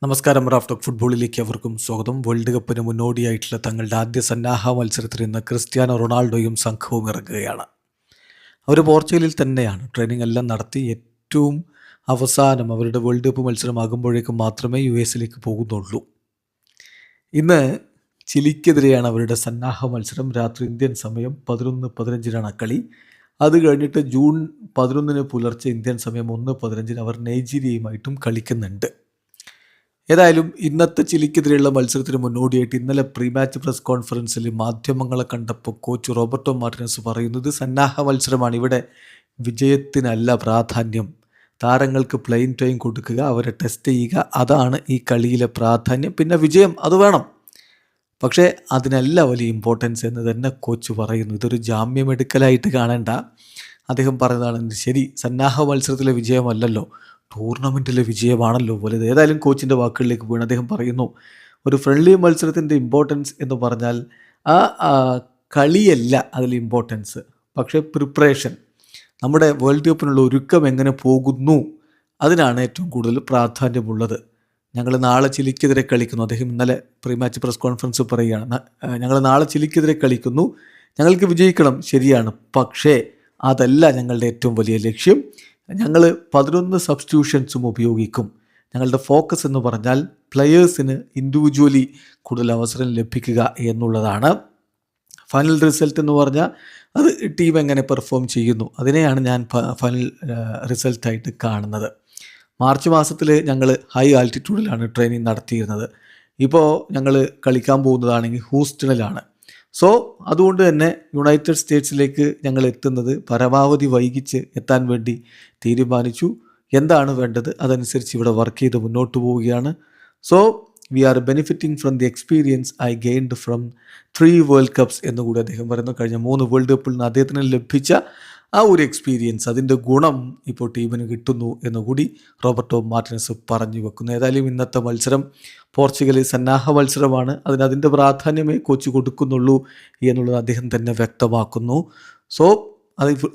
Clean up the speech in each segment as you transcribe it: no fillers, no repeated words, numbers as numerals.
നമസ്കാരം. Raf talk ഫുട്ബോളിലേക്ക് അവർക്കും സ്വാഗതം. വേൾഡ് കപ്പിന് മുന്നോടിയായിട്ടുള്ള തങ്ങളുടെ ആദ്യ സന്നാഹ മത്സരത്തിൽ ഇന്ന് ക്രിസ്ത്യാനോ റൊണാൾഡോയും സംഘവും ഇറങ്ങുകയാണ്. അവർ പോർച്ചുഗലിൽ തന്നെയാണ് ട്രെയിനിങ് എല്ലാം നടത്തി ഏറ്റവും അവസാനം അവരുടെ വേൾഡ് കപ്പ് മത്സരമാകുമ്പോഴേക്കും മാത്രമേ US പോകുന്നുള്ളൂ. ഇന്ന് ചിലിക്കെതിരെയാണ് അവരുടെ സന്നാഹ മത്സരം. രാത്രി ഇന്ത്യൻ സമയം 11:15 കളി. അത് കഴിഞ്ഞിട്ട് ജൂൺ 11 പുലർച്ചെ ഇന്ത്യൻ സമയം 1:15 അവർ നൈജീരിയയുമായിട്ടും കളിക്കുന്നുണ്ട്. ഏതായാലും ഇന്നത്തെ ചിലിക്കെതിരെയുള്ള മത്സരത്തിന് മുന്നോടിയായിട്ട് ഇന്നലെ പ്രീ മാച്ച് പ്രസ് കോൺഫറൻസിൽ മാധ്യമങ്ങളെ കണ്ടപ്പോൾ കോച്ച് റോബർട്ടോ മാർട്ടിനസ് പറയുന്നത് സന്നാഹ മത്സരമാണ്, ഇവിടെ വിജയത്തിനല്ല പ്രാധാന്യം, താരങ്ങൾക്ക് പ്ലെയിൻ ടൈം കൊടുക്കുക, അവരെ ടെസ്റ്റ് ചെയ്യുക, അതാണ് ഈ കളിയിലെ പ്രാധാന്യം, പിന്നെ വിജയം അത് വേണം, പക്ഷേ അതിനല്ല വലിയ ഇമ്പോർട്ടൻസ് എന്ന് തന്നെ കോച്ച് പറയുന്നു. ഇതൊരു ജാമ്യമെടുക്കലായിട്ട് കാണേണ്ട. അദ്ദേഹം പറഞ്ഞതാണ് ശരി, സന്നാഹ മത്സരത്തിലെ വിജയമല്ലല്ലോ, ടൂർണമെൻറ്റിലെ വിജയമാണല്ലോ വലുത്. ഏതായാലും കോച്ചിൻ്റെ വാക്കുകളിലേക്ക് പോയി അദ്ദേഹം പറയുന്നു, ഒരു ഫ്രണ്ട്ലി മത്സരത്തിൻ്റെ ഇമ്പോർട്ടൻസ് എന്ന് പറഞ്ഞാൽ ആ കളിയല്ല അതിൽ ഇമ്പോർട്ടൻസ്, പക്ഷേ പ്രിപ്പറേഷൻ, നമ്മുടെ വേൾഡ് കപ്പിനുള്ള ഒരുക്കം എങ്ങനെ പോകുന്നു അതിനാണ് ഏറ്റവും കൂടുതൽ പ്രാധാന്യമുള്ളത്. ഞങ്ങൾ നാളെ ചിലിക്കെതിരെ കളിക്കുന്നു. അദ്ദേഹം ഇന്നലെ പ്രീ മാച്ച് പ്രസ് കോൺഫറൻസ് പറയുകയാണ്, ഞങ്ങൾ നാളെ ചിലിക്കെതിരെ കളിക്കുന്നു, ഞങ്ങൾക്ക് വിജയിക്കണം, ശരിയാണ്, പക്ഷേ അതല്ല ഞങ്ങളുടെ ഏറ്റവും വലിയ ലക്ഷ്യം. ഞങ്ങൾ 11 സബ്സ്റ്റിറ്റ്യൂഷൻസും ഉപയോഗിക്കും. ഞങ്ങളുടെ ഫോക്കസ് എന്ന് പറഞ്ഞാൽ പ്ലെയേഴ്സിന് ഇൻഡിവിജ്വലി കൂടുതൽ അവസരം ലഭിക്കുക എന്നുള്ളതാണ്. ഫൈനൽ റിസൾട്ട് എന്ന് പറഞ്ഞാൽ അത് ടീം എങ്ങനെ പെർഫോം ചെയ്യുന്നു, അതിനെയാണ് ഞാൻ ഫൈനൽ റിസൾട്ടായിട്ട് കാണുന്നത്. മാർച്ച് മാസത്തിൽ ഞങ്ങൾ ഹൈ ആൾട്ടിറ്റ്യൂഡിലാണ് ട്രെയിനിങ് നടത്തിയിരുന്നത്. ഇപ്പോൾ ഞങ്ങൾ കളിക്കാൻ പോകുന്നതാണെങ്കിൽ ഹൂസ്റ്റണിലാണ്. സോ അതുകൊണ്ട് തന്നെ യുണൈറ്റഡ് സ്റ്റേറ്റ്സിലേക്ക് ഞങ്ങൾ എത്തുന്നത് പരമാവധി വൈകിച്ച് എത്താൻ വേണ്ടി തീരുമാനിച്ചു. എന്താണ് വേണ്ടത് അതനുസരിച്ച് ഇവിടെ വർക്ക് ചെയ്ത് മുന്നോട്ട് പോവുകയാണ്. So we are benefiting from the experience I gained from 3 world cups എന്നുകൂടി അദ്ദേഹം പറയുന്നു. കഴിഞ്ഞ 3 വേൾഡ് കപ്പിൽ നിന്ന് അദ്ദേഹത്തിന് ലഭിച്ച ആ ഒരു എക്സ്പീരിയൻസ്, അതിൻ്റെ ഗുണം ഇപ്പോൾ ടീമിന് കിട്ടുന്നു എന്നുകൂടി റോബർട്ടോ മാർട്ടിനസ് പറഞ്ഞു വെക്കുന്നു. ഏതായാലും ഇന്നത്തെ മത്സരം പോർച്ചുഗലിൽ സന്നാഹ മത്സരമാണ്, അതിൻ്റെ പ്രാധാന്യമേ കോച്ച് കൊടുക്കുന്നുള്ളൂ എന്നുള്ളത് അദ്ദേഹം തന്നെ വ്യക്തമാക്കുന്നു. സോ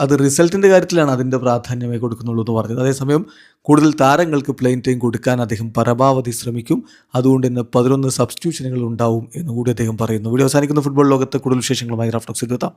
അത് റിസൾട്ടിൻ്റെ കാര്യത്തിലാണ് അതിൻ്റെ പ്രാധാന്യമേ കൊടുക്കുന്നുള്ളൂ എന്ന് പറഞ്ഞത്. അതേസമയം കൂടുതൽ താരങ്ങൾക്ക് പ്ലെയിൻ ടൈം കൊടുക്കാൻ അദ്ദേഹം പരമാവധി ശ്രമിക്കും. അതുകൊണ്ട് ഇന്ന് 11 സബ്സ്റ്റിറ്റ്യൂഷനുകൾ ഉണ്ടാവും എന്നുകൂടി അദ്ദേഹം പറയുന്നു. വീഡിയോ അവസാനിക്കുന്ന ഫുട്ബോൾ ലോകത്തെ കൂടുതൽ വിശേഷങ്ങളുമായി റാഫ് ടോക്സിൽ എത്താം.